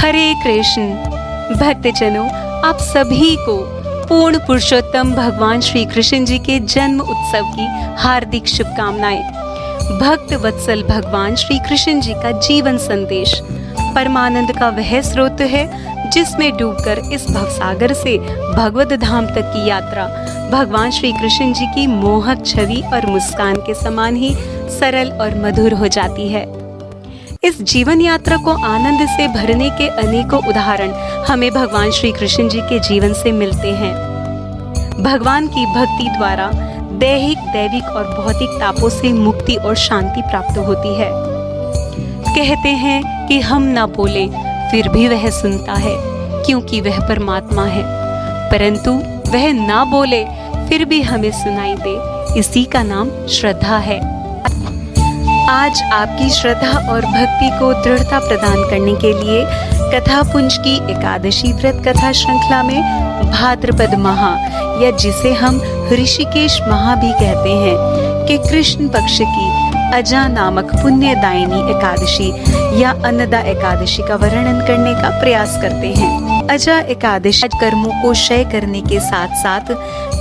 हरे कृष्ण भक्तजनों, आप सभी को पूर्ण पुरुषोत्तम भगवान श्री कृष्ण जी के जन्म उत्सव की हार्दिक शुभकामनाएं। भक्त वत्सल भगवान श्री कृष्ण जी का जीवन संदेश परमानंद का वह स्रोत है जिसमें डूबकर इस भवसागर से भगवत धाम तक की यात्रा भगवान श्री कृष्ण जी की मोहक छवि और मुस्कान के समान ही सरल और मधुर हो जाती है। इस जीवन यात्रा को आनंद से भरने के अनेकों उदाहरण हमें भगवान श्री कृष्ण जी के जीवन से मिलते हैं। भगवान की भक्ति द्वारा दैहिक, दैविक और भौतिक तापों से मुक्ति और शांति प्राप्त होती है। कहते हैं कि हम ना बोले फिर भी वह सुनता है, क्योंकि वह परमात्मा है, परंतु वह ना बोले फिर भी हमें सुनाई दे, इसी का नाम श्रद्धा है। आज आपकी श्रद्धा और भक्ति को दृढ़ता प्रदान करने के लिए कथा पुंज की एकादशी व्रत कथा श्रृंखला में भाद्रपद महा, या जिसे हम ऋषिकेश महा भी कहते हैं, कि कृष्ण पक्ष की अजा नामक पुण्यदायिनी एकादशी या अन्नदा एकादशी का वर्णन करने का प्रयास करते हैं। अजा एकादशी कर्मों को क्षय करने के साथ साथ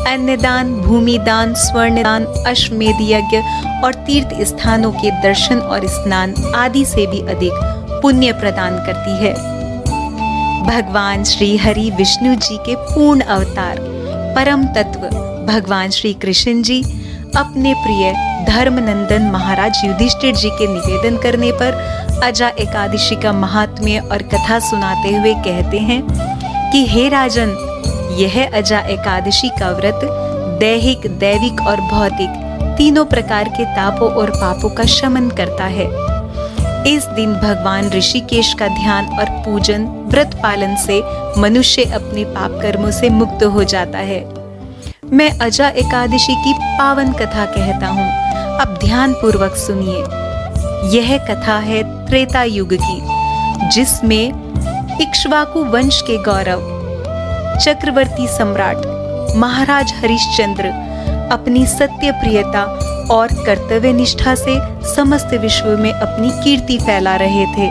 अन्नदान, भूमिदान, स्वर्णदान, अश्वमेध यज्ञ और तीर्थ स्थानों के दर्शन और स्नान आदि से भी अधिक पुण्य प्रदान करती है। भगवान श्री हरि विष्णु जी के पूर्ण अवतार परम तत्व भगवान श्री कृष्ण जी अपने प्रिय धर्मनंदन महाराज युधिष्ठिर जी के निवेदन करने पर अजा एकादशी का महात्म्य और कथा सुनाते हुए कहते हैं कि हे राजन, यह अजा एकादशी का व्रत दैहिक, दैविक और भौतिक तीनों प्रकार के तापों और पापों का शमन करता है। इस दिन भगवान ऋषिकेश का ध्यान और पूजन, व्रत पालन से मनुष्य अपने पाप कर्मों से मुक्त हो जाता है। मैं अजा एकादशी की पावन कथा कहता हूँ, अब ध्यान पूर्वक सुनिए। यह कथा है त्रेता युग की, जिसमें इक्ष्वाकु वंश के गौरव चक्रवर्ती सम्राट महाराज हरिश्चंद्र अपनी सत्य प्रियता और कर्तव्य निष्ठा से समस्त विश्व में अपनी कीर्ति फैला रहे थे।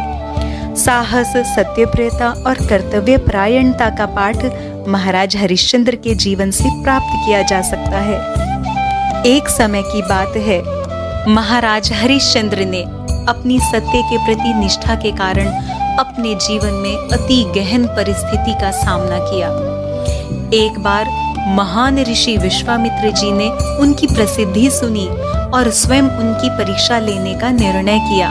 साहस, सत्य प्रियता और कर्तव्य परायणता का पाठ महाराज हरिश्चंद्र के जीवन से प्राप्त किया जा सकता है। एक समय की बात है, महाराज हरिश्चंद्र ने अपनी सत्य के प्रति निष्ठा के कारण अपने जीवन में अति गहन परिस्थिति का सामना किया। एक बार महान ऋषि विश्वामित्र जी ने उनकी प्रसिद्धि सुनी और स्वयं उनकी परीक्षा लेने का निर्णय किया।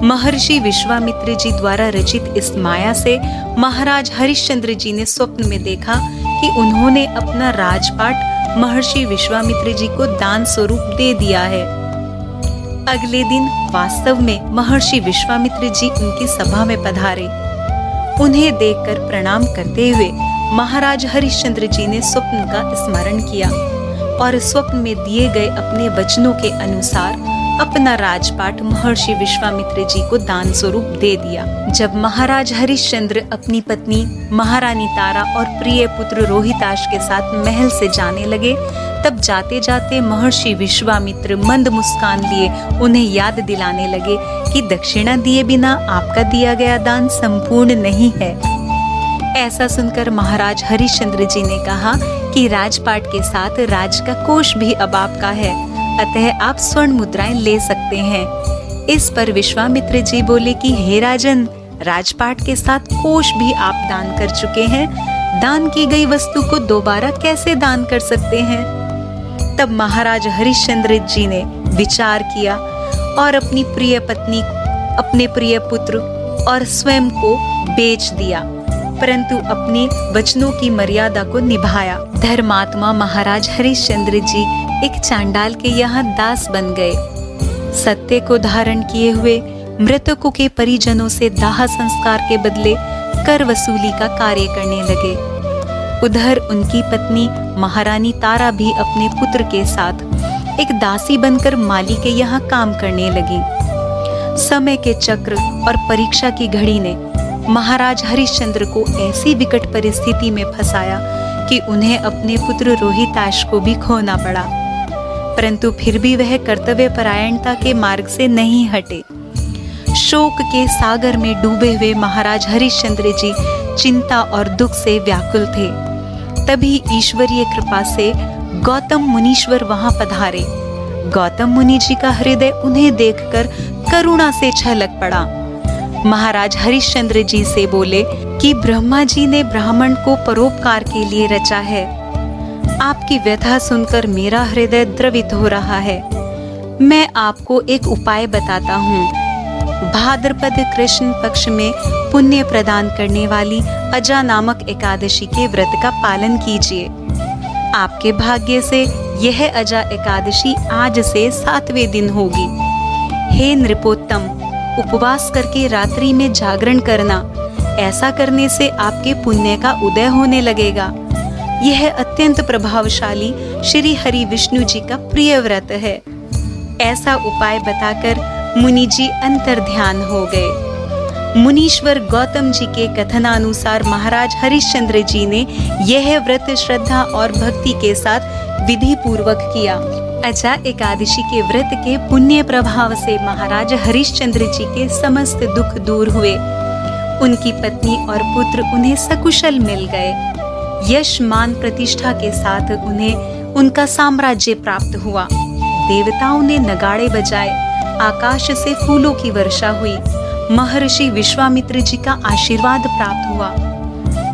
महर्षि विश्वामित्र जी द्वारा रचित इस माया से महाराज हरिश्चंद्र जी ने स्वप्न में देखा कि उन्होंने अपना राजपाट महर्षि विश्वामित्र जी को दान स्वरूप दे दिया है। अगले दिन वास्तव में महर्षि विश्वामित्र जी उनकी सभा में पधारे। उन्हें देखकर प्रणाम करते हुए महाराज हरिश्चंद्र जी ने स्वप्न का स्मरण किया और स्वप्न में दिए गए अपने वचनों के अनुसार अपना राजपाट महर्षि विश्वामित्र जी को दान स्वरूप दे दिया। जब महाराज हरिश्चंद्र अपनी पत्नी महारानी तारा और प्रिय पुत्र रोहिताश के साथ महल से जाने लगे, तब जाते जाते महर्षि विश्वामित्र मंद मुस्कान लिए उन्हें याद दिलाने लगे कि दक्षिणा दिए बिना आपका दिया गया दान संपूर्ण नहीं है। ऐसा सुनकर महाराज हरिश्चंद्र जी ने कहा कि राजपाट के साथ राज का कोष भी अब आपका है, अतः आप स्वर्ण मुद्राएं ले सकते हैं। इस पर विश्वामित्र जी बोले कि हे राजन, राजपाट के साथ कोष भी आप दान कर चुके हैं, दान की गई वस्तु को दोबारा कैसे दान कर सकते हैं? तब महाराज हरिश्चंद्र जी ने विचार किया और अपनी प्रिय पत्नी, अपने प्रिय पुत्र और स्वयं को बेच दिया, परंतु अपने वचनों की मर्यादा को निभाया। धर्मात्मा महाराज हरिश्चंद्र जी एक चांडाल के यहाँ दास बन गए। सत्य को धारण किए हुए मृतकों के परिजनों से दाह संस्कार के बदले कर वसूली का कार्य करने लगे। उधर उनकी पत्नी महारानी तारा भी अपने पुत्र के साथ एक दासी बनकर माली के यहाँ काम करने लगी। समय के चक्र और परीक्षा की घड़ी ने महाराज हरिश्चंद्र को ऐसी विकट परिस्थिति में फंसाया कि उन्हें अपने पुत्र रोहिताश को भी खोना पड़ा, परंतु फिर भी वह कर्तव्य परायणता के मार्ग से नहीं हटे। शोक के सागर में डूबे हुए महाराज हरिश्चंद्र जी चिंता और दुख से व्याकुल थे। तभी ईश्वरीय कृपा से गौतम मुनीश्वर वहां पधारे। गौतम मुनि जी का हृदय उन्हें देखकर करुणा से छलक पड़ा। महाराज हरिश्चंद्र जी से बोले कि ब्रह्मा जी ने ब्राह्मण को परोपकार के लिए रचा है। आपकी व्यथा सुनकर मेरा हृदय द्रवित हो रहा है। मैं आपको एक उपाय बताता हूँ। भाद्रपद कृष्ण पक्ष में पुण्य प्रदान करने वाली अजा नामक एकादशी के व्रत का पालन कीजिए। आपके भाग्य से यह अजा एकादशी आज से 7वें दिन होगी। हे नृपोत्तम, उपवास करके रात्रि में जागरण करना। ऐसा करने से आपके पुण्य का उदय होने लगेगा। यह अत्यंत प्रभावशाली श्री हरि विष्णु जी का प्रिय व्रत है। ऐसा उपाय बताकर मुनि जी अंतर्ध्यान हो गए। मुनीश्वर गौतम जी के कथनानुसार महाराज हरिश्चंद्र जी ने यह व्रत श्रद्धा और भक्ति के साथ विधि पूर्वक किया। अजा एकादशी के व्रत के पुण्य प्रभाव से महाराज हरिश्चंद्र जी के समस्त दुख दूर हुए। उनकी पत्नी और पुत्र उन्हें सकुशल मिल गए। यश मान प्रतिष्ठा के साथ उन्हें उनका साम्राज्य प्राप्त हुआ। देवताओं ने नगाड़े बजाए, आकाश से फूलों की वर्षा हुई। महर्षि विश्वामित्र जी का आशीर्वाद प्राप्त हुआ।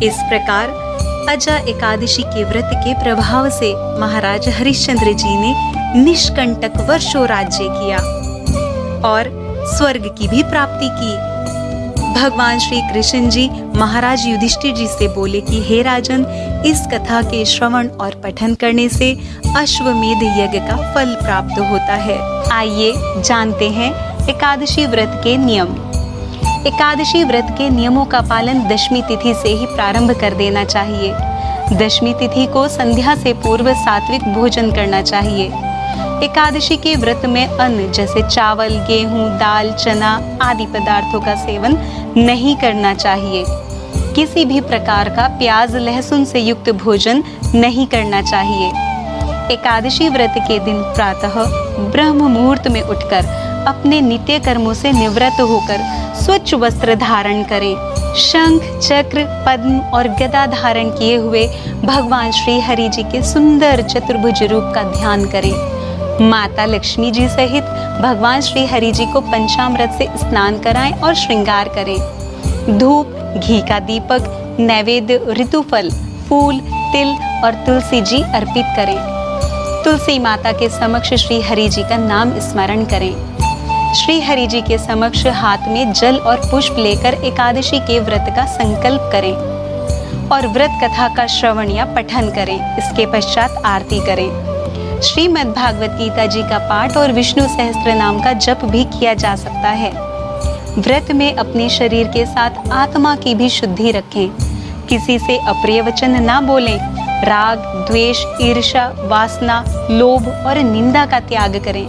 इस प्रकार अजा एकादशी के व्रत के प्रभाव से महाराज हरिश्चंद्र जी ने निष्कंटक वर्षों राज्य किया और स्वर्ग की भी प्राप्ति की। भगवान श्री कृष्ण जी महाराज युधिष्ठिर जी से बोले कि हे राजन, इस कथा के श्रवण और पठन करने से अश्वमेध यज्ञ का फल प्राप्त होता है। आइए जानते हैं एकादशी व्रत के नियम। एकादशी व्रत के नियमों का पालन दशमी तिथि से ही प्रारंभ कर देना चाहिए। दशमी तिथि को संध्या से पूर्व सात्विक भोजन करना चाहिए। एकादशी के व्रत में अन्न जैसे चावल, गेहूं, दाल, चना आदि पदार्थों का सेवन नहीं करना चाहिए। किसी भी प्रकार का प्याज, लहसुन से युक्त भोजन नहीं करना चाहिए। एकादशी व्रत के दिन प्रातः ब्रह्म मुहूर्त में उठकर अपने नित्य कर्मों से निवृत्त होकर स्वच्छ वस्त्र धारण करें। शंख, चक्र, पद्म और गदा धारण किए हुए भगवान श्री हरि जी के सुंदर चतुर्भुज रूप का ध्यान करें। माता लक्ष्मी जी सहित भगवान श्री हरि जी को पंचामृत से स्नान कराएं और श्रृंगार करें। धूप, घी का दीपक, नैवेद्य, ऋतुफल, फूल, तिल और तुलसी जी अर्पित करें। तुलसी माता के समक्ष श्री हरि जी का नाम स्मरण करें। श्री हरि जी के समक्ष हाथ में जल और पुष्प लेकर एकादशी के व्रत का संकल्प करें और व्रत कथा का श्रवण या पठन करें। इसके पश्चात आरती करें। श्रीमद् भागवत गीता जी का पाठ और विष्णु सहस्त्र नाम का जप भी किया जा सकता है। व्रत में अपने शरीर के साथ आत्मा की भी शुद्धि रखें। किसी से अप्रिय वचन ना बोलें। राग, द्वेष, ईर्ष्या, वासना, लोभ और निंदा का त्याग करें।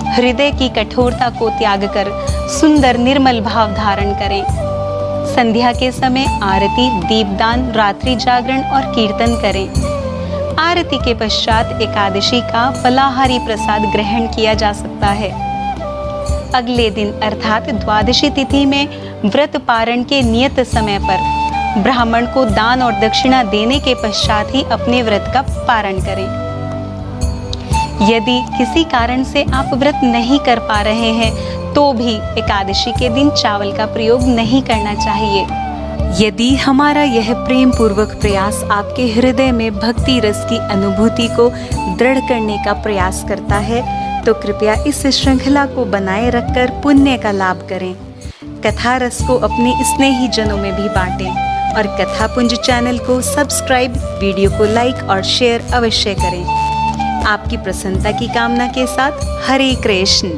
हृदय की कठोरता को त्याग कर सुंदर निर्मल भाव धारण करें। संध्या के समय आरती, दीपदान, रात्रि जागरण और कीर्तन करें। आरती के पश्चात एकादशी का फलाहारी प्रसाद ग्रहण किया जा सकता है। अगले दिन अर्थात द्वादशी तिथि में व्रत पारण के नियत समय पर ब्राह्मण को दान और दक्षिणा देने के पश्चात ही अपने व्रत का पारण करें। यदि किसी कारण से आप व्रत नहीं कर पा रहे हैं तो भी एकादशी के दिन चावल का प्रयोग नहीं करना चाहिए। यदि हमारा यह प्रेम पूर्वक प्रयास आपके हृदय में भक्ति रस की अनुभूति को दृढ़ करने का प्रयास करता है तो कृपया इस श्रृंखला को बनाए रखकर पुण्य का लाभ करें। कथा रस को अपने स्नेही जनों में भी बांटें और कथापुंज चैनल को सब्सक्राइब, वीडियो को लाइक और शेयर अवश्य करें। आपकी प्रसन्नता की कामना के साथ हरे कृष्ण।